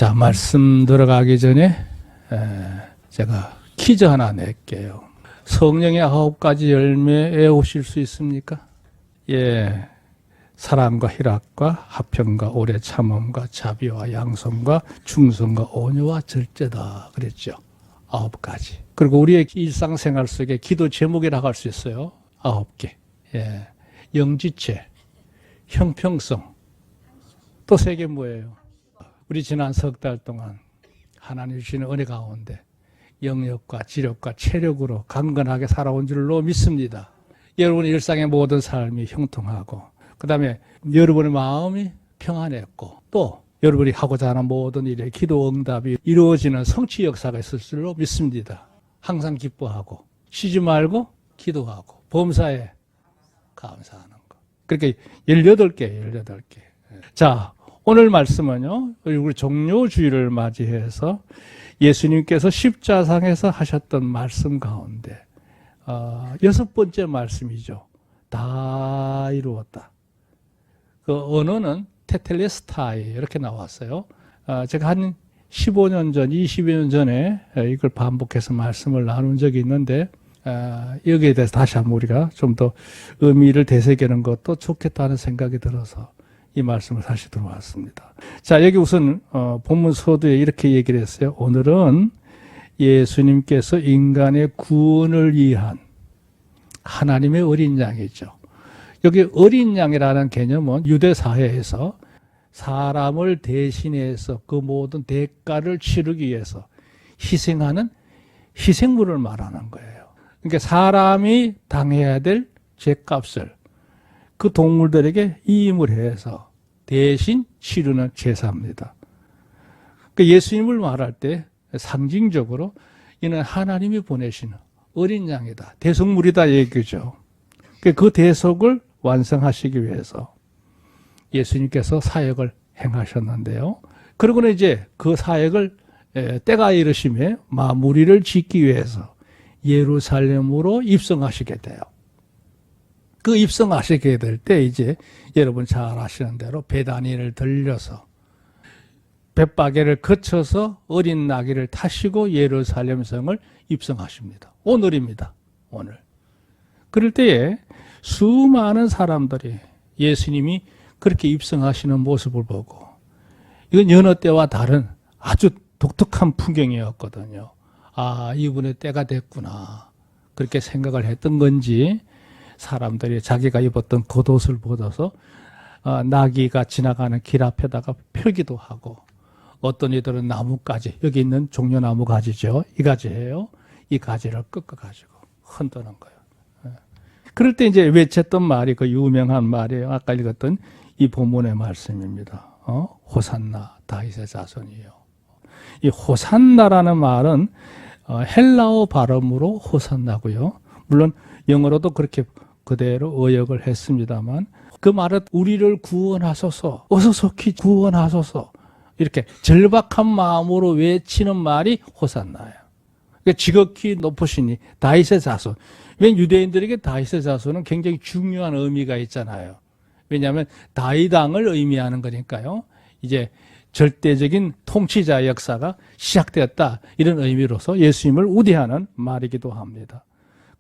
자, 말씀 들어가기 전에 제가 퀴즈 하나 낼게요. 성령의 9가지 열매 외우실 수 있습니까? 예, 사랑과 희락과 화평과 오래 참음과 자비와 양성과 충성과 온유와 절제다 그랬죠. 9가지. 그리고 우리의 일상생활 속에 기도 제목이라고 할 수 있어요. 9개. 예, 영지체, 형평성. 또 3개 뭐예요? 우리 지난 석 달 동안 하나님 주시는 은혜 가운데 영역과 지력과 체력으로 강건하게 살아온 줄로 믿습니다. 여러분의 일상의 모든 삶이 형통하고, 그 다음에 여러분의 마음이 평안했고, 또 여러분이 하고자 하는 모든 일에 기도 응답이 이루어지는 성취 역사가 있을 줄로 믿습니다. 항상 기뻐하고 쉬지 말고 기도하고 범사에 감사하는 것. 그렇게 18개. 자, 오늘 말씀은요, 우리 종료주일을 맞이해서 예수님께서 십자상에서 하셨던 말씀 가운데 6번째 말씀이죠. 다 이루었다. 그 언어는 테텔레스타이 이렇게 나왔어요. 제가 한 15년 전, 20년 전에 이걸 반복해서 말씀을 나눈 적이 있는데 여기에 대해서 다시 한번 우리가 좀 더 의미를 되새기는 것도 좋겠다는 생각이 들어서 이 말씀을 다시 들어왔습니다. 자, 여기 우선 본문 서두에 이렇게 얘기를 했어요. 오늘은 예수님께서 인간의 구원을 위한 하나님의 어린 양이죠. 여기 어린 양이라는 개념은 유대 사회에서 사람을 대신해서 그 모든 대가를 치르기 위해서 희생하는 희생물을 말하는 거예요. 그러니까 사람이 당해야 될 죄값을 그 동물들에게 이임을 해서 대신 치르는 제사입니다. 그러니까 예수님을 말할 때 상징적으로 이는 하나님이 보내시는 어린 양이다. 대속물이다 얘기죠. 그 대속을 완성하시기 위해서 예수님께서 사역을 행하셨는데요. 그러고는 이제 그 사역을 때가 이르심에 마무리를 짓기 위해서 예루살렘으로 입성하시게 돼요. 그 입성하시게 될 때 이제 여러분 잘 아시는 대로 베다니를 들려서 벳바게를 거쳐서 어린 나귀를 타시고 예루살렘 성을 입성하십니다. 오늘입니다. 오늘. 그럴 때에 수많은 사람들이 예수님이 그렇게 입성하시는 모습을 보고 이건 여느 때와 다른 아주 독특한 풍경이었거든요. 아, 이분의 때가 됐구나. 그렇게 생각을 했던 건지 사람들이 자기가 입었던 겉옷을 벗어서 나귀가 지나가는 길 앞에다가 펴기도 하고, 어떤 이들은 나뭇가지, 여기 있는 종려나무 가지죠. 이 가지예요. 이 가지를 꺾어가지고 흔드는 거예요. 그럴 때 이제 외쳤던 말이 그 유명한 말이에요. 아까 읽었던 이 본문의 말씀입니다. 호산나 다윗의 자손이요. 이 호산나라는 말은 헬라어 발음으로 호산나고요. 물론 영어로도 그렇게 그대로 어역을 했습니다만 그 말은 우리를 구원하소서, 어서 속히 구원하소서 이렇게 절박한 마음으로 외치는 말이 호산나예요. 그러니까 지극히 높으시니 다윗의 자손. 왜 유대인들에게 다윗의 자손은 굉장히 중요한 의미가 있잖아요. 왜냐하면 다윗 왕을 의미하는 거니까요. 이제 절대적인 통치자의 역사가 시작되었다. 이런 의미로서 예수님을 우대하는 말이기도 합니다.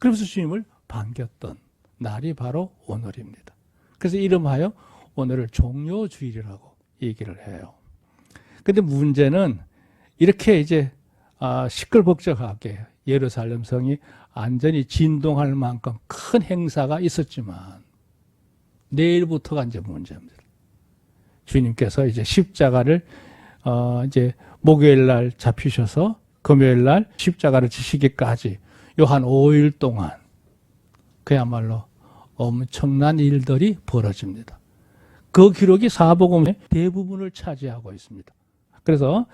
그래서 주님을 반겼던 날이 바로 오늘입니다. 그래서 이름하여 오늘을 종료주일이라고 얘기를 해요. 근데 문제는 이렇게 이제 시끌벅적하게 예루살렘 성이 완전히 진동할 만큼 큰 행사가 있었지만 내일부터가 이제 문제입니다. 주님께서 이제 십자가를 이제 목요일 날 잡히셔서 금요일 날 십자가를 지시기까지 요 한 5일 동안 그야말로 엄청난 일들이 벌어집니다. 그 기록이 사복음의 대부분을 차지하고 있습니다. 그래서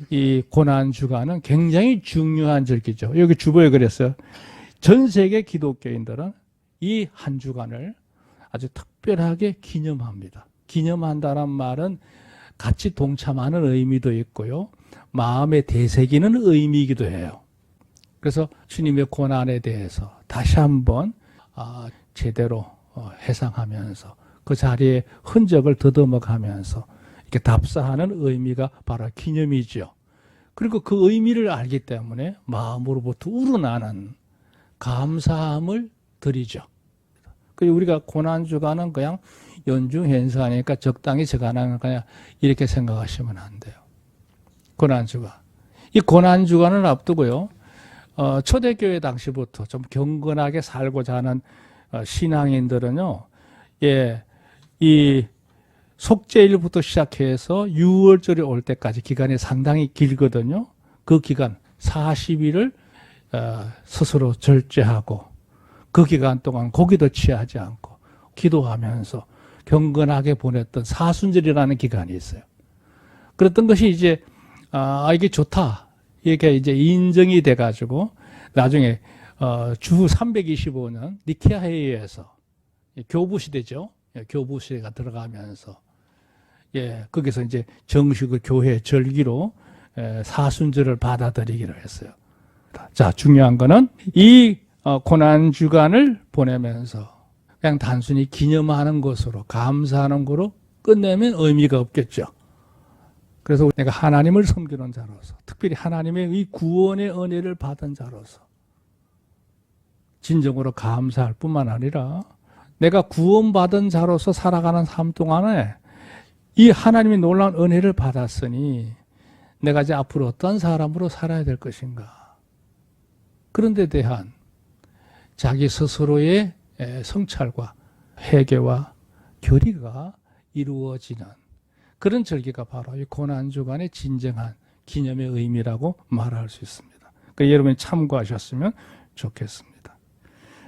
이 고난주간은 굉장히 중요한 절기죠. 여기 주보에 그랬어요. 전 세계 기독교인들은 이 한 주간을 아주 특별하게 기념합니다. 기념한다는 말은 같이 동참하는 의미도 있고요. 마음에 되새기는 의미이기도 해요. 그래서 주님의 고난에 대해서 다시 한번 제대로 회상하면서 그 자리에 흔적을 더듬어 가면서 이렇게 답사하는 의미가 바로 기념이죠. 그리고 그 의미를 알기 때문에 마음으로부터 우러나는 감사함을 드리죠. 우리가 고난주간은 그냥 연중행사니까 적당히 적어나는 그냥 이렇게 생각하시면 안 돼요. 고난주간. 이 고난주간을 앞두고요. 초대교회 당시부터 좀 경건하게 살고자 하는 신앙인들은요. 예, 이 속죄일부터 시작해서 6월절이 올 때까지 기간이 상당히 길거든요. 그 기간 40일을 스스로 절제하고 그 기간 동안 고기도 취하지 않고 기도하면서 경건하게 보냈던 사순절이라는 기간이 있어요. 그랬던 것이 이제 이게 좋다. 이게 이제 인정이 돼가지고 나중에 주 325년 니케아 회의에서 교부 시대죠. 교부 시대가 들어가면서 거기서 이제 정식의 교회 절기로 사순절을 받아들이기로 했어요. 자, 중요한 거는 이 고난 주간을 보내면서 그냥 단순히 기념하는 것으로 감사하는 거로 끝내면 의미가 없겠죠. 그래서 내가 하나님을 섬기는 자로서, 특별히 하나님의 이 구원의 은혜를 받은 자로서 진정으로 감사할 뿐만 아니라 내가 구원받은 자로서 살아가는 삶 동안에 이 하나님의 놀라운 은혜를 받았으니 내가 이제 앞으로 어떤 사람으로 살아야 될 것인가. 그런 데 대한 자기 스스로의 성찰과 회개와 결의가 이루어지는 그런 절기가 바로 이 고난주간의 진정한 기념의 의미라고 말할 수 있습니다. 그러니까 여러분이 참고하셨으면 좋겠습니다.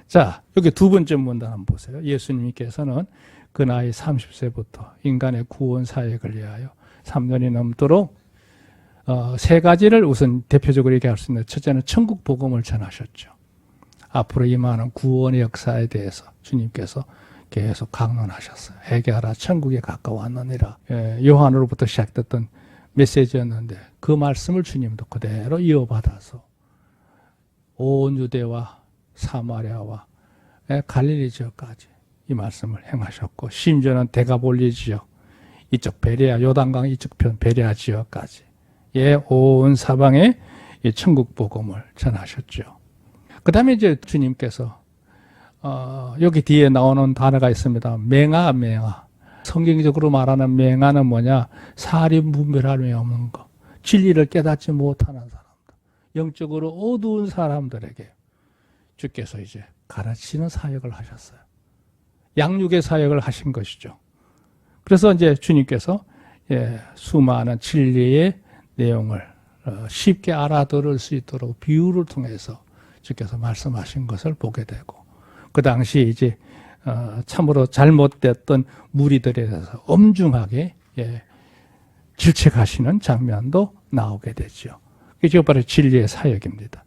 자, 여기 두 번째 문단 한번 보세요. 예수님께서는 그 나이 30세부터 인간의 구원 사역을 위하여 3년이 넘도록 세 가지를 우선 대표적으로 얘기할 수 있는 첫째는 천국 복음을 전하셨죠. 앞으로 임하는 구원의 역사에 대해서 주님께서 계속 강론하셨어요. 회개하라 천국에 가까워왔느니라. 요한으로부터 시작됐던 메시지였는데 그 말씀을 주님도 그대로 이어받아서 온 유대와 사마리아와 갈릴리 지역까지 이 말씀을 행하셨고 심지어는 데가볼리 지역 이쪽 베레아 요단강 이쪽 편 베레아 지역까지 온 사방에 이 천국 복음을 전하셨죠. 그 다음에 이제 주님께서 여기 뒤에 나오는 단어가 있습니다. 맹아. 성경적으로 말하는 맹아는 뭐냐? 사림분별함이 없는 것. 진리를 깨닫지 못하는 사람들. 영적으로 어두운 사람들에게 주께서 이제 가르치는 사역을 하셨어요. 양육의 사역을 하신 것이죠. 그래서 이제 주님께서 수많은 진리의 내용을 쉽게 알아들을 수 있도록 비유를 통해서 주께서 말씀하신 것을 보게 되고 그 당시 이제 참으로 잘못됐던 무리들에 대해서 엄중하게 질책하시는 장면도 나오게 되죠. 이게 바로 진리의 사역입니다.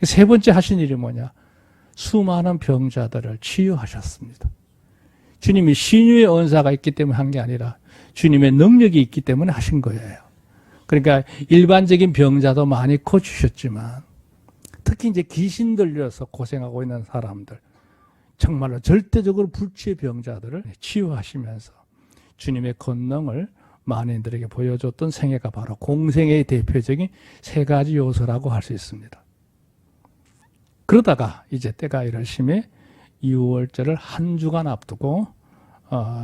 세 번째 하신 일이 뭐냐? 수많은 병자들을 치유하셨습니다. 주님이 신유의 은사가 있기 때문에 한 게 아니라 주님의 능력이 있기 때문에 하신 거예요. 그러니까 일반적인 병자도 많이 고치셨지만 특히 이제 귀신 들려서 고생하고 있는 사람들, 정말로 절대적으로 불치의 병자들을 치유하시면서 주님의 권능을 만인들에게 보여줬던 생애가 바로 공생애의 대표적인 세 가지 요소라고 할 수 있습니다. 그러다가 이제 때가 이르심에 6월절을 한 주간 앞두고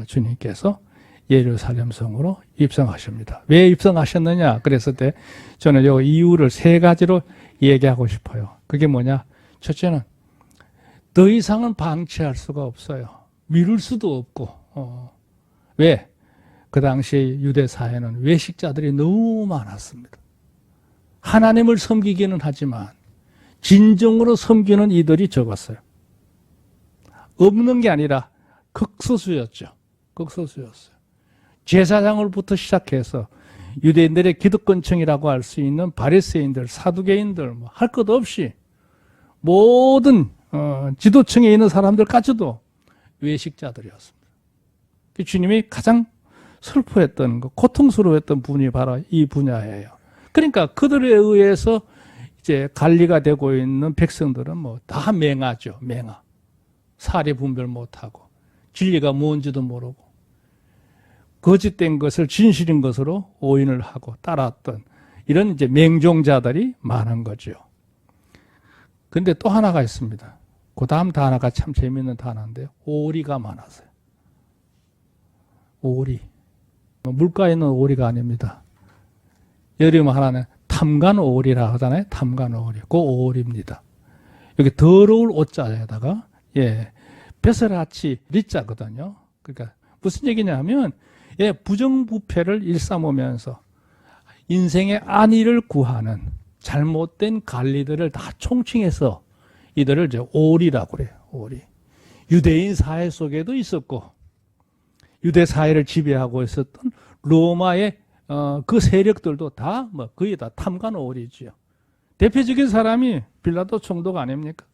주님께서 예루살렘 성으로 입성하십니다. 왜 입성하셨느냐? 그랬을 때 저는 이 이유를 세 가지로 얘기하고 싶어요. 그게 뭐냐? 첫째는 더 이상은 방치할 수가 없어요. 미룰 수도 없고. 왜? 그 당시 유대 사회는 외식자들이 너무 많았습니다. 하나님을 섬기기는 하지만 진정으로 섬기는 이들이 적었어요. 없는 게 아니라 극소수였죠. 극소수였어요. 제사장으로부터 시작해서 유대인들의 기득권층이라고 할 수 있는 바리새인들, 사두개인들 할 것 없이 모든 지도층에 있는 사람들까지도 외식자들이었습니다. 주님이 가장 슬퍼했던 것, 고통스러워했던 분이 바로 이 분야예요. 그러니까 그들에 의해서 이제 관리가 되고 있는 백성들은 다 맹하죠. 사리 분별 못하고 진리가 뭔지도 모르고 거짓된 것을 진실인 것으로 오인을 하고 따랐던 이런 이제 맹종자들이 많은 거죠. 근데 또 하나가 있습니다. 그 다음 단어가 참 재미있는 단어인데요. 오리가 많았어요. 오리. 물가에 있는 오리가 아닙니다. 여름 하나는 탐관오리라 하잖아요. 탐관오리. 그 오리입니다. 여기 더러울 오자에다가 벼슬아치 리자거든요. 그러니까 무슨 얘기냐 하면 부정부패를 일삼으면서 인생의 안위를 구하는 잘못된 관리들을 다 총칭해서 이들을 이제 오리라고 그래요. 오리. 유대인 사회 속에도 있었고 유대 사회를 지배하고 있었던 로마의 그 세력들도 다 거의 다 탐관오리지요. 대표적인 사람이 빌라도 총독 아닙니까?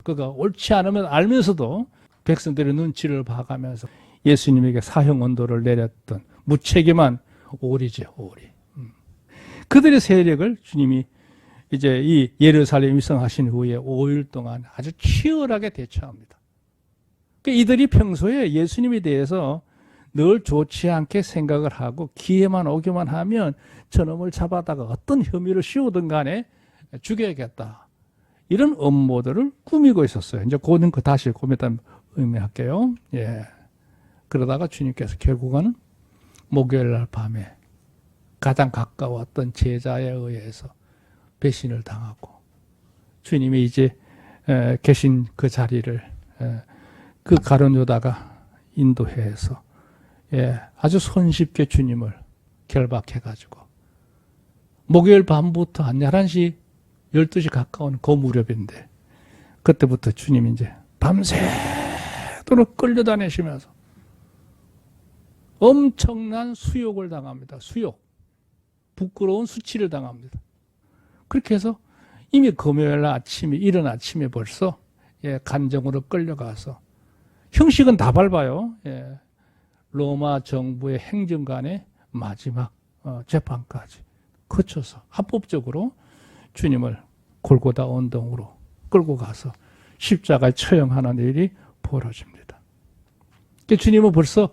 그가 옳지 않으면 알면서도 백성들의 눈치를 봐가면서 예수님에게 사형 언도를 내렸던 무책임한 오리죠, 오리. 그들의 세력을 주님이 이제 이 예루살렘 입성하신 후에 5일 동안 아주 치열하게 대처합니다. 그러니까 이들이 평소에 예수님에 대해서 늘 좋지 않게 생각을 하고 기회만 오기만 하면 저놈을 잡아다가 어떤 혐의를 씌우든 간에 죽여야겠다. 이런 음모들을 꾸미고 있었어요. 이제 그는 다시 고민다 의미할게요. 그러다가 주님께서 결국은 목요일 날 밤에 가장 가까웠던 제자에 의해서 배신을 당하고 주님이 이제 계신 그 자리를 그 가룟 유다가 인도해서 아주 손쉽게 주님을 결박해가지고 목요일 밤부터 한 11시, 12시 가까운 그 무렵인데 그때부터 주님이 이제 밤새도록 끌려다니시면서 엄청난 수욕을 당합니다. 수욕. 부끄러운 수치를 당합니다. 그렇게 해서 이미 금요일 아침에, 이른 아침에 벌써 간정으로 끌려가서 형식은 다 밟아요. 로마 정부의 행정관의 마지막 재판까지 거쳐서 합법적으로 주님을 골고다 언덕으로 끌고 가서 십자가에 처형하는 일이 벌어집니다. 주님은 벌써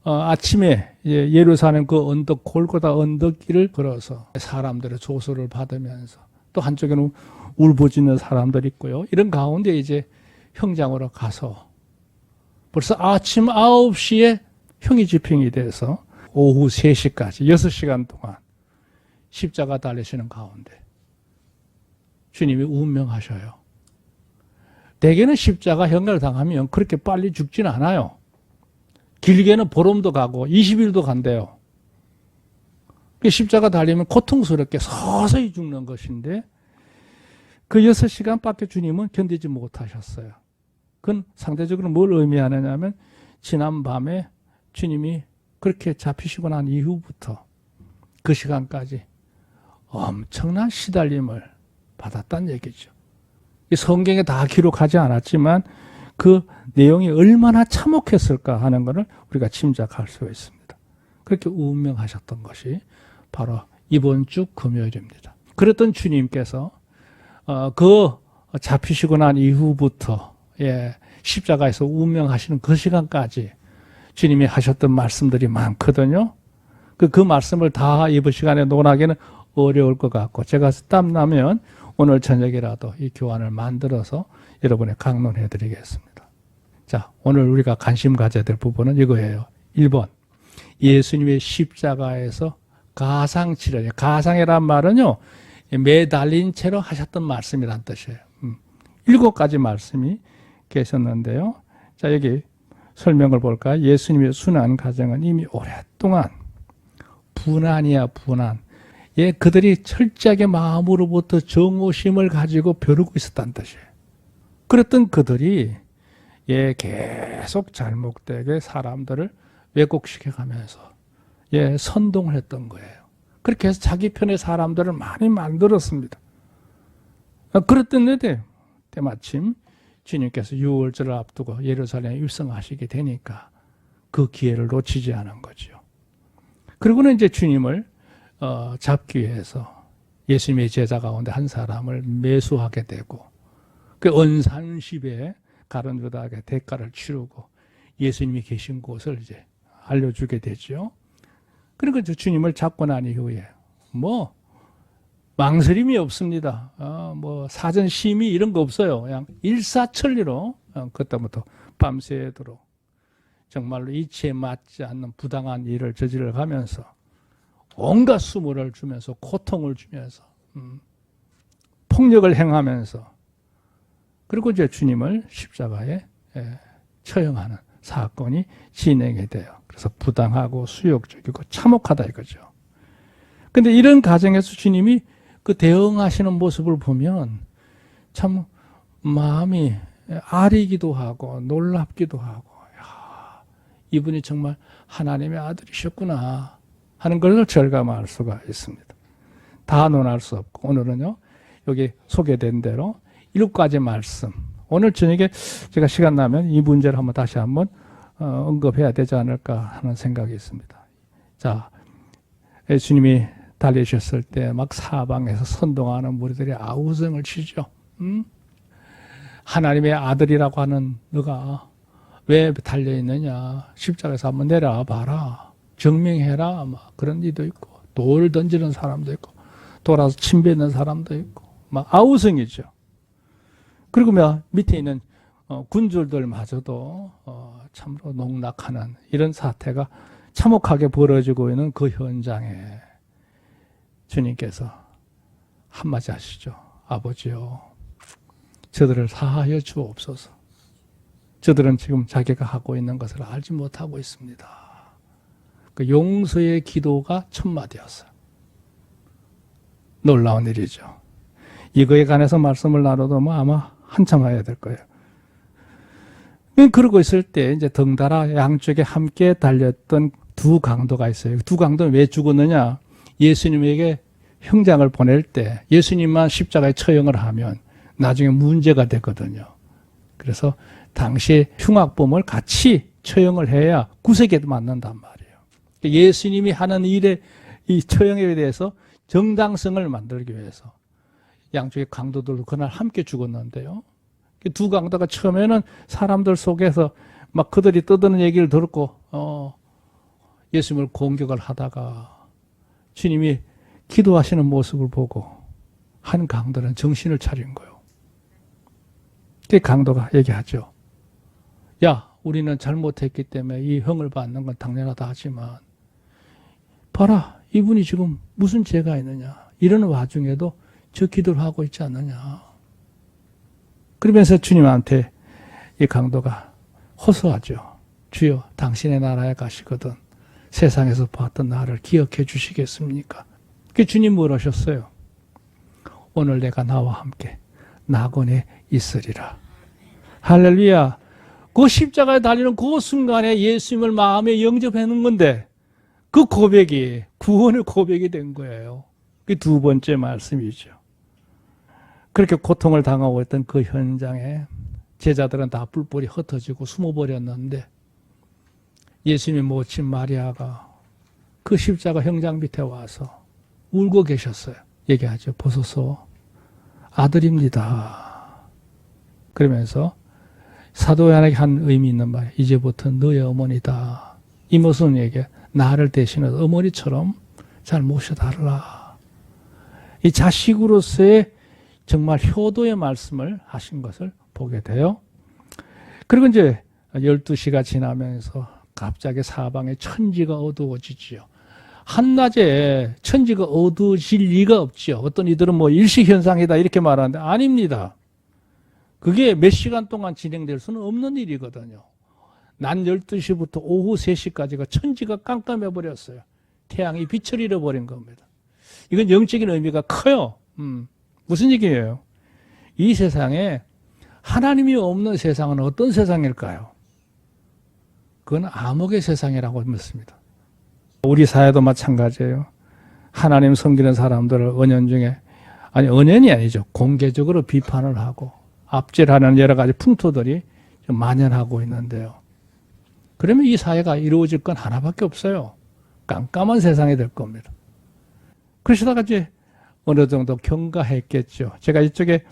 아침에 예루살렘 그 언덕 골고다 언덕길을 걸어서 사람들의 조소를 받으면서 또 한쪽에는 울부짖는 사람들이 있고요. 이런 가운데 이제 형장으로 가서 벌써 아침 9시에 형이 집행이 돼서 오후 3시까지 6시간 동안 십자가 달리시는 가운데 주님이 운명하셔요. 대개는 십자가형을 당하면 그렇게 빨리 죽지는 않아요. 길게는 보름도 가고 20일도 간대요. 십자가 달리면 고통스럽게 서서히 죽는 것인데 그 6시간밖에 주님은 견디지 못하셨어요. 그건 상대적으로 뭘 의미하느냐 하면 지난 밤에 주님이 그렇게 잡히시고 난 이후부터 그 시간까지 엄청난 시달림을 받았다는 얘기죠. 성경에 다 기록하지 않았지만 그 내용이 얼마나 참혹했을까 하는 것을 우리가 짐작할 수가 있습니다. 그렇게 운명하셨던 것이 바로 이번 주 금요일입니다. 그랬던 주님께서 그 잡히시고 난 이후부터 십자가에서 운명하시는 그 시간까지 주님이 하셨던 말씀들이 많거든요. 그 말씀을 다 이번 시간에 논하기는 어려울 것 같고 제가 땀나면 오늘 저녁이라도 이 교환을 만들어서 여러분에 강론해 드리겠습니다. 자, 오늘 우리가 관심 가져야 될 부분은 이거예요. 1번, 예수님의 십자가에서 가상치료. 가상이란 말은요, 매달린 채로 하셨던 말씀이란 뜻이에요. 7가지 말씀이 계셨는데요. 자, 여기 설명을 볼까요? 예수님의 순환 과정은 이미 오랫동안 분한이야, 분한. 그들이 철저하게 마음으로부터 정오심을 가지고 벼르고 있었다는 뜻이에요. 그랬던 그들이 계속 잘못되게 사람들을 왜곡시켜가면서 선동을 했던 거예요. 그렇게 해서 자기 편의 사람들을 많이 만들었습니다. 그랬던 때마침 주님께서 6월절을 앞두고 예루살렘에 입성하시게 되니까 그 기회를 놓치지 않은 거죠. 그리고는 이제 주님을 잡기 위해서 예수님의 제자 가운데 한 사람을 매수하게 되고 그 언산십에 가룟 유다에게 대가를 치르고 예수님이 계신 곳을 이제 알려주게 되죠. 그러니까 주님을 잡고 난 이후에 뭐 망설임이 없습니다. 뭐 사전 심의 이런 거 없어요. 그냥 일사천리로 그때부터 밤새도록 정말로 이치에 맞지 않는 부당한 일을 저질러 가면서 온갖 수모를 주면서 고통을 주면서 폭력을 행하면서 그리고 이제 주님을 십자가에 처형하는 사건이 진행이 돼요. 그래서 부당하고 수욕적이고 참혹하다 이거죠. 근데 이런 과정에서 주님이 그 대응하시는 모습을 보면 참 마음이 아리기도 하고 놀랍기도 하고, 야, 이분이 정말 하나님의 아들이셨구나 하는 것을 절감할 수가 있습니다. 다 논할 수 없고, 오늘은요, 여기 소개된 대로 7가지 말씀. 오늘 저녁에 제가 시간 나면 이 문제를 다시 한번 언급해야 되지 않을까 하는 생각이 있습니다. 자, 주님이 달리셨을 때 막 사방에서 선동하는 무리들이 아우성을 치죠. 하나님의 아들이라고 하는 너가 왜 달려있느냐. 십자가에서 한번 내려와 봐라. 증명해라. 막 그런 일도 있고, 돌 던지는 사람도 있고, 돌아서 침 뱉는 사람도 있고, 막 아우성이죠. 그리고 밑에 있는 군졸들마저도 참으로 농락하는 이런 사태가 참혹하게 벌어지고 있는 그 현장에 주님께서 한마디 하시죠. 아버지요, 저들을 사하여 주옵소서. 저들은 지금 자기가 하고 있는 것을 알지 못하고 있습니다. 그 용서의 기도가 첫마디였어요. 놀라운 일이죠. 이거에 관해서 말씀을 나눠도 아마 한참 해야 될 거예요. 그러고 있을 때 이제 덩달아 양쪽에 함께 달렸던 두 강도가 있어요. 두 강도는 왜 죽었느냐? 예수님에게 형장을 보낼 때 예수님만 십자가에 처형을 하면 나중에 문제가 되거든요. 그래서 당시 흉악범을 같이 처형을 해야 구세게 맞는단 말이에요. 예수님이 하는 일에 이 처형에 대해서 정당성을 만들기 위해서 양쪽의 강도들도 그날 함께 죽었는데요. 두 강도가 처음에는 사람들 속에서 막 그들이 떠드는 얘기를 듣고 예수님을 공격을 하다가 주님이 기도하시는 모습을 보고 한 강도는 정신을 차린 거예요. 그 강도가 얘기하죠. 야, 우리는 잘못했기 때문에 이 형을 받는 건 당연하다 하지만 봐라, 이분이 지금 무슨 죄가 있느냐. 이런 와중에도 저 기도를 하고 있지 않느냐. 그러면서 주님한테 이 강도가 호소하죠. 주여, 당신의 나라에 가시거든 세상에서 봤던 나를 기억해 주시겠습니까? 그 주님 뭘 하셨어요? 오늘 내가 나와 함께 낙원에 있으리라. 할렐루야. 그 십자가에 달리는 그 순간에 예수님을 마음에 영접하는 건데 그 고백이 구원의 고백이 된 거예요. 그 두 번째 말씀이죠. 그렇게 고통을 당하고 있던 그 현장에 제자들은 다 뿔뿔이 흩어지고 숨어버렸는데 예수님의 모친 마리아가 그 십자가 형장 밑에 와서 울고 계셨어요. 얘기하죠. 보소서, 아들입니다. 그러면서 사도연에게 한 의미 있는 말, 이제부터 너의 어머니다. 이 모습에게 나를 대신해 어머니처럼 잘 모셔달라. 이 자식으로서의 정말 효도의 말씀을 하신 것을 보게 돼요. 그리고 이제 12시가 지나면서 갑자기 사방에 천지가 어두워지지요. 한낮에 천지가 어두워질 리가 없지요. 어떤 이들은 뭐 일시현상이다 이렇게 말하는데 아닙니다. 그게 몇 시간 동안 진행될 수는 없는 일이거든요. 낮 12시부터 오후 3시까지가 천지가 깜깜해 버렸어요. 태양이 빛을 잃어버린 겁니다. 이건 영적인 의미가 커요. 무슨 얘기예요? 이 세상에 하나님이 없는 세상은 어떤 세상일까요? 그건 암흑의 세상이라고 믿습니다. 우리 사회도 마찬가지예요. 하나님 섬기는 사람들을 은연중에, 아니 은연이 아니죠. 공개적으로 비판을 하고 압질하는 여러 가지 풍토들이 좀 만연하고 있는데요. 그러면 이 사회가 이루어질 건 하나밖에 없어요. 깜깜한 세상이 될 겁니다. 그러시다가 이제 어느 정도 경과했겠죠. 제가 이쪽에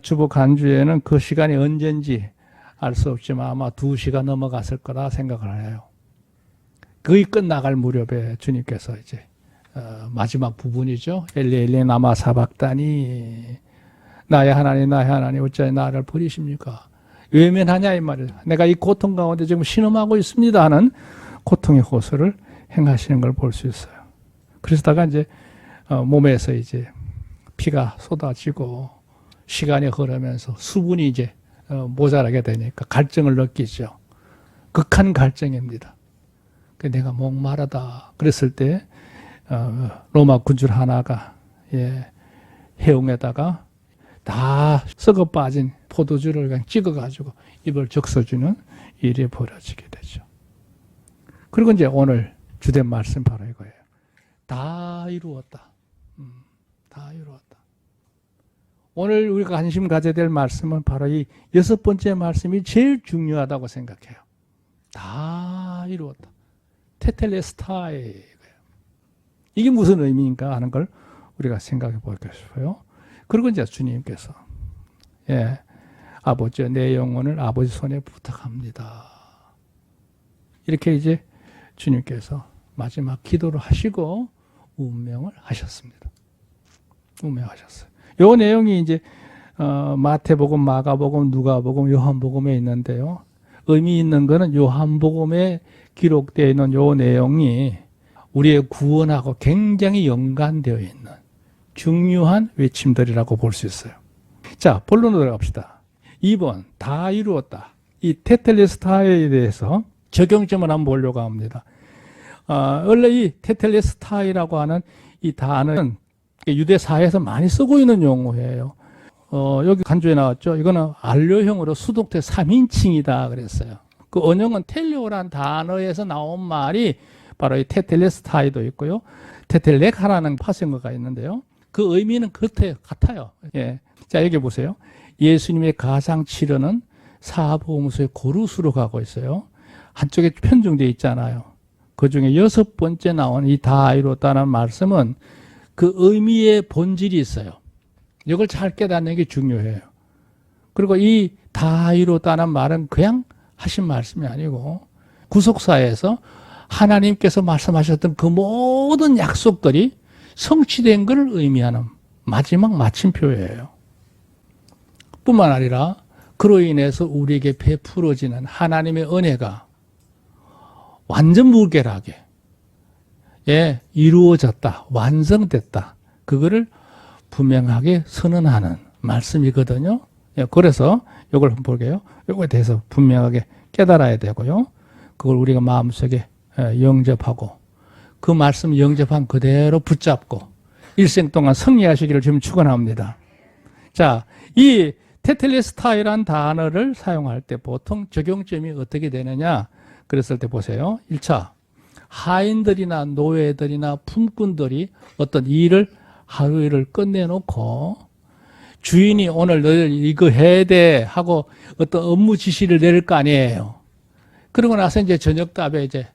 주보 간주에는 그 시간이 언젠지 알 수 없지만 아마 2시가 넘어갔을 거라 생각을 해요. 거의 끝나갈 무렵에 주님께서 이제 마지막 부분이죠. 엘리 나마 사박다니, 나의 하나님 어찌하여 나를 버리십니까? 외면하냐 이 말이에요. 내가 이 고통 가운데 지금 신음하고 있습니다 하는 고통의 호소를 행하시는 걸 볼 수 있어요. 그러다가 이제 몸에서 이제 피가 쏟아지고 시간이 흐르면서 수분이 이제 모자라게 되니까 갈증을 느끼죠. 극한 갈증입니다. 내가 목마르다 그랬을 때 로마 군주 하나가 해웅에다가 다 썩어 빠진 포도주를 그냥 찍어가지고 입을 적셔주는 일이 벌어지게 되죠. 그리고 이제 오늘 주된 말씀 바로 이거예요. 다 이루었다. 다 이루었다. 오늘 우리가 관심 가져야 될 말씀은 바로 이 6번째 말씀이 제일 중요하다고 생각해요. 다 이루었다. 테텔레스타이. 이게 무슨 의미인가 하는 걸 우리가 생각해 볼까 싶어요. 그리고 이제 주님께서 아버지 내 영혼을 아버지 손에 부탁합니다. 이렇게 이제 주님께서 마지막 기도를 하시고 운명을 하셨습니다. 운명하셨어요. 이 내용이 이제 마태복음, 마가복음, 누가복음, 요한복음에 있는데요. 의미 있는 것은 요한복음에 기록되어 있는 이 내용이 우리의 구원하고 굉장히 연관되어 있는 중요한 외침들이라고 볼 수 있어요. 자, 본론으로 들어갑시다. 2번, 다 이루었다. 이 테텔레스타에 대해서 적용점을 한번 보려고 합니다. 원래 이 테텔레스타이라고 하는 이 단어는 유대 사회에서 많이 쓰고 있는 용어예요. 여기 간주에 나왔죠. 이거는 안료형으로 수동태 3인칭이다 그랬어요. 그 언형은 텔레오란 단어에서 나온 말이 바로 이 테텔레스타이도 있고요. 테텔렉하라는 파생어가 있는데요. 그 의미는 같아요. 자, 여기 보세요. 예수님의 가상치료는 사복음서의 고루수로 가고 있어요. 한쪽에 편중되어 있잖아요. 그 중에 6번째 나온 이 다 이루었다는 말씀은 그 의미의 본질이 있어요. 이걸 잘 깨닫는 게 중요해요. 그리고 이 다 이루었다는 말은 그냥 하신 말씀이 아니고 구속사에서 하나님께서 말씀하셨던 그 모든 약속들이 성취된 것을 의미하는 마지막 마침표예요. 뿐만 아니라 그로 인해서 우리에게 베풀어지는 하나님의 은혜가 완전 무결하게 이루어졌다, 완성됐다. 그거를 분명하게 선언하는 말씀이거든요. 그래서 이걸 한번 볼게요. 이거에 대해서 분명하게 깨달아야 되고요. 그걸 우리가 마음속에 영접하고 그 말씀 영접한 그대로 붙잡고 일생 동안 승리하시기를 지금 축원합니다. 자, 이 테텔레스타이란 단어를 사용할 때 보통 적용점이 어떻게 되느냐? 그랬을 때 보세요. 1차, 하인들이나 노예들이나 품꾼들이 어떤 일을 하루 일을 끝내놓고 주인이 오늘 너희 이거 해야 돼 하고 어떤 업무 지시를 내릴 거 아니에요. 그러고 나서 이제 저녁답에 이제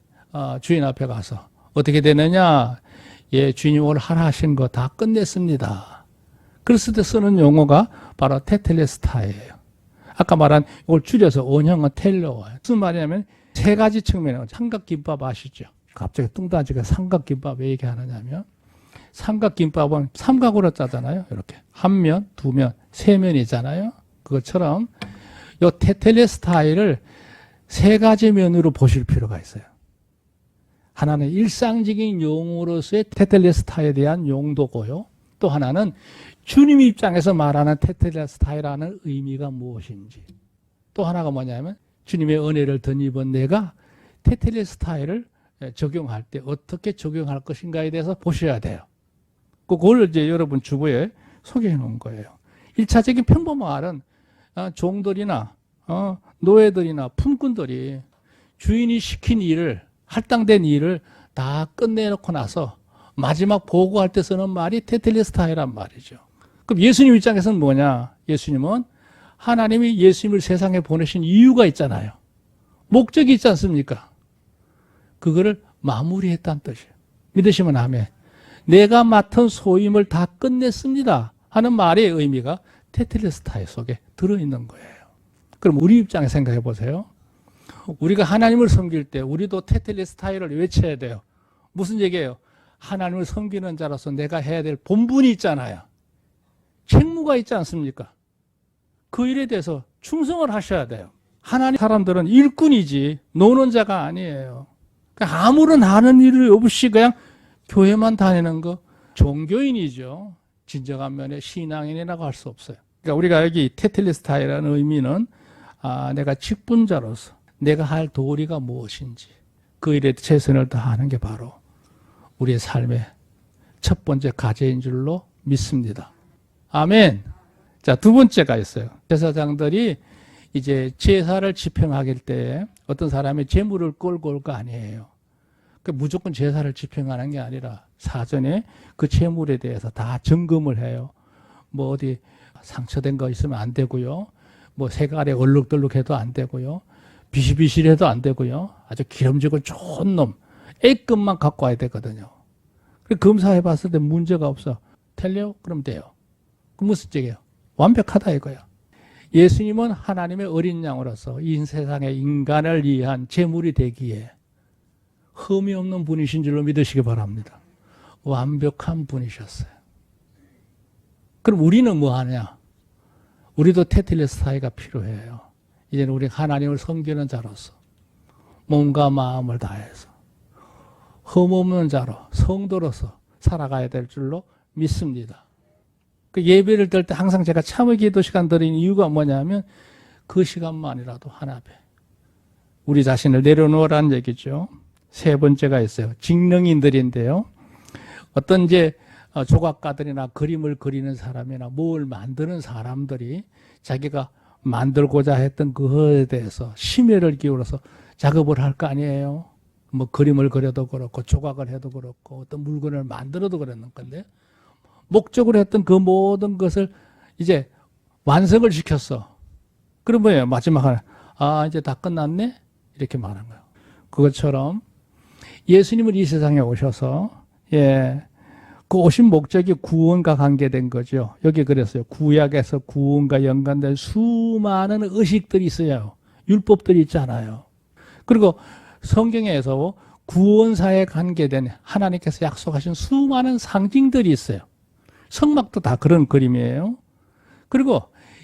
주인 앞에 가서 어떻게 되느냐? 주인이 오늘 하라 하신 거 다 끝냈습니다. 그랬을 때 쓰는 용어가 바로 테텔레스타예요. 아까 말한 이걸 줄여서 원형은 텔레오예요. 무슨 말이냐면 세 가지 측면에 삼각김밥 아시죠? 갑자기 뚱딴지가 삼각김밥 왜 얘기하느냐면 삼각김밥은 삼각으로 짜잖아요. 이렇게 한 면, 두 면, 세 면이잖아요. 그것처럼 이 테텔레스타이를 세 가지 면으로 보실 필요가 있어요. 하나는 일상적인 용어로서의 테텔레스타에 대한 용도고요. 또 하나는 주님 입장에서 말하는 테텔레스타이라는 의미가 무엇인지. 또 하나가 뭐냐면 주님의 은혜를 덧입은 내가 테텔레스타이를 적용할 때 어떻게 적용할 것인가에 대해서 보셔야 돼요. 그걸 이제 여러분 주부에 소개해 놓은 거예요. 1차적인 평범말은 종들이나 노예들이나 품꾼들이 주인이 시킨 일을 할당된 일을 다 끝내놓고 나서 마지막 보고할 때 쓰는 말이 테텔레스타이란 말이죠. 그럼 예수님 입장에서는 뭐냐? 예수님은 하나님이 예수님을 세상에 보내신 이유가 있잖아요. 목적이 있지 않습니까? 그거를 마무리했다는 뜻이에요. 믿으시면 아멘. 내가 맡은 소임을 다 끝냈습니다 하는 말의 의미가 테텔레스타이 속에 들어있는 거예요. 그럼 우리 입장에 생각해 보세요. 우리가 하나님을 섬길 때 우리도 테텔레스타이를 외쳐야 돼요. 무슨 얘기예요? 하나님을 섬기는 자로서 내가 해야 될 본분이 있잖아요. 책무가 있지 않습니까? 그 일에 대해서 충성을 하셔야 돼요. 하나님 사람들은 일꾼이지 노는 자가 아니에요. 그러니까 아무런 하는 일이 없이 그냥 교회만 다니는 거 종교인이죠. 진정한 면의 신앙인이라고 할 수 없어요. 그러니까 우리가 여기 테텔레스타이라는 의미는 내가 직분자로서 내가 할 도리가 무엇인지 그 일에 최선을 다하는 게 바로 우리의 삶의 첫 번째 과제인 줄로 믿습니다. 아멘. 자, 두 번째가 있어요. 제사장들이 이제 제사를 집행하길 때 어떤 사람이 재물을 끌고 올 거 아니에요. 무조건 제사를 집행하는 게 아니라 사전에 그 재물에 대해서 다 점검을 해요. 뭐 어디 상처된 거 있으면 안 되고요. 뭐 색깔에 얼룩덜룩해도 안 되고요. 비실비실해도 안 되고요. 아주 기름지고 좋은 놈, A급만 갖고 와야 되거든요. 검사해 봤을 때 문제가 없어. 틀려? 그럼 돼요. 그 무슨 얘기예요? 완벽하다 이거야. 예수님은 하나님의 어린 양으로서 이 세상의 인간을 위한 제물이 되기에 흠이 없는 분이신 줄로 믿으시기 바랍니다. 완벽한 분이셨어요. 그럼 우리는 뭐 하냐? 우리도 테텔레스타이가 필요해요. 이제는 우리 하나님을 섬기는 자로서 몸과 마음을 다해서 흠 없는 자로 성도로서 살아가야 될 줄로 믿습니다. 그 예배를 드릴 때 항상 제가 참의 기도 시간 드리는 이유가 뭐냐면 그 시간만이라도 하나님 우리 자신을 내려놓으라는 얘기죠. 세 번째가 있어요. 직능인들인데요. 어떤 이제 조각가들이나 그림을 그리는 사람이나 뭘 만드는 사람들이 자기가 만들고자 했던 그거에 대해서 심혈을 기울여서 작업을 할 거 아니에요. 뭐 그림을 그려도 그렇고 조각을 해도 그렇고 어떤 물건을 만들어도 그랬는 건데 목적으로 했던 그 모든 것을 이제 완성을 시켰어. 그럼 뭐예요? 마지막에 이제 다 끝났네? 이렇게 말한 거예요. 그것처럼 예수님은 이 세상에 오셔서 그 오신 목적이 구원과 관계된 거죠. 여기 그랬어요. 구약에서 구원과 연관된 수많은 의식들이 있어요. 율법들이 있잖아요. 그리고 성경에서 구원사에 관계된 하나님께서 약속하신 수많은 상징들이 있어요. 성막도 다 그런 그림이에요. 그리고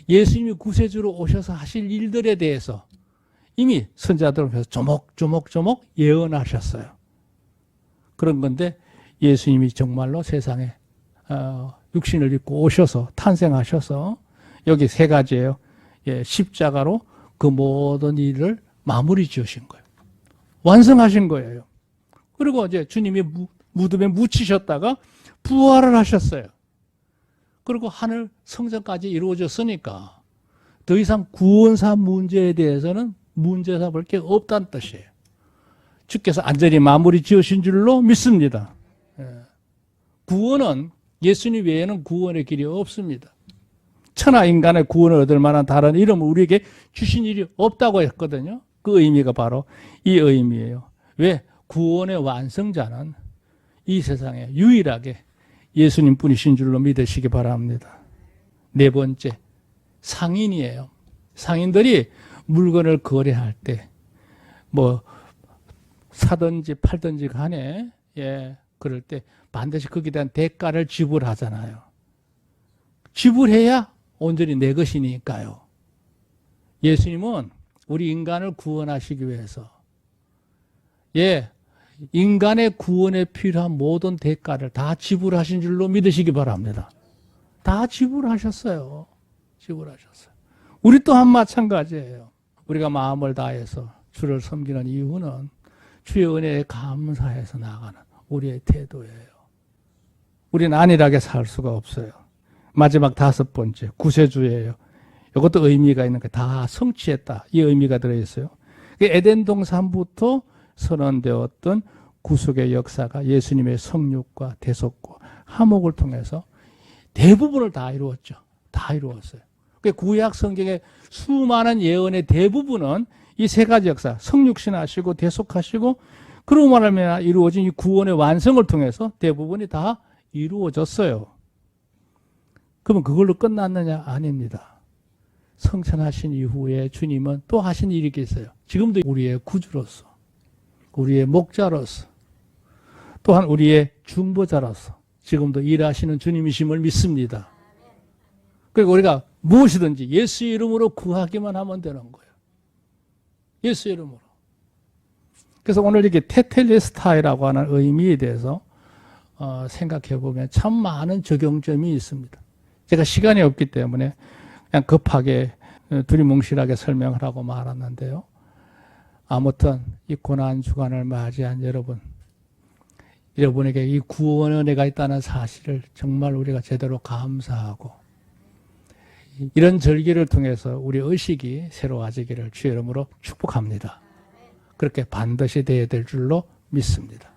예수님이 구세주로 오셔서 하실 일들에 대해서 이미 선자들을 통해서 조목조목 예언하셨어요. 그런 건데 예수님이 정말로 세상에 육신을 입고 오셔서 탄생하셔서 여기 세 가지예요. 십자가로 그 모든 일을 마무리 지으신 거예요. 완성하신 거예요. 그리고 이제 주님이 무덤에 묻히셨다가 부활을 하셨어요. 그리고 하늘 성전까지 이루어졌으니까 더 이상 구원사 문제에 대해서는 문제 삼을 게 없다는 뜻이에요. 주께서 안전히 마무리 지으신 줄로 믿습니다. 구원은 예수님 외에는 구원의 길이 없습니다. 천하 인간의 구원을 얻을 만한 다른 이름을 우리에게 주신 일이 없다고 했거든요. 그 의미가 바로 이 의미예요. 왜? 구원의 완성자는 이 세상에 유일하게 예수님 뿐이신 줄로 믿으시기 바랍니다. 네 번째, 상인이에요. 상인들이 물건을 거래할 때 뭐 사든지 팔든지 간에 그럴 때 반드시 거기에 대한 대가를 지불하잖아요. 지불해야 온전히 내 것이니까요. 예수님은 우리 인간을 구원하시기 위해서 인간의 구원에 필요한 모든 대가를 다 지불하신 줄로 믿으시기 바랍니다. 다 지불하셨어요. 지불하셨어요. 우리 또한 마찬가지예요. 우리가 마음을 다해서 주를 섬기는 이유는 주의 은혜에 감사해서 나아가는 우리의 태도예요. 우리는 안일하게 살 수가 없어요. 마지막 다섯 번째, 구세주예요. 이것도 의미가 있는 게 다 성취했다. 이 의미가 들어있어요. 에덴 동산부터 선언되었던 구속의 역사가 예수님의 성육과 대속과 화목을 통해서 대부분을 다 이루었죠. 다 이루었어요. 구약 성경의 수많은 예언의 대부분은 이 세 가지 역사, 성육신하시고 대속하시고 그로 말하면 이루어진 이 구원의 완성을 통해서 대부분이 다 이루어졌어요. 그러면 그걸로 끝났느냐? 아닙니다. 성천하신 이후에 주님은 또 하신 일이 있어요. 지금도 우리의 구주로서, 우리의 목자로서, 또한 우리의 중보자로서 지금도 일하시는 주님이심을 믿습니다. 그리고 우리가 무엇이든지 예수 이름으로 구하기만 하면 되는 거예요. 예수 이름으로. 그래서 오늘 이게 테텔레스타이라고 하는 의미에 대해서 생각해 보면 참 많은 적용점이 있습니다. 제가 시간이 없기 때문에 그냥 급하게 두리뭉실하게 설명을 하고 말았는데요. 아무튼 이 고난 주간을 맞이한 여러분에게 이 구원의 은혜가 있다는 사실을 정말 우리가 제대로 감사하고 이런 절기를 통해서 우리 의식이 새로워지기를 주의 이름으로 축복합니다. 그렇게 반드시 되어야 될 줄로 믿습니다.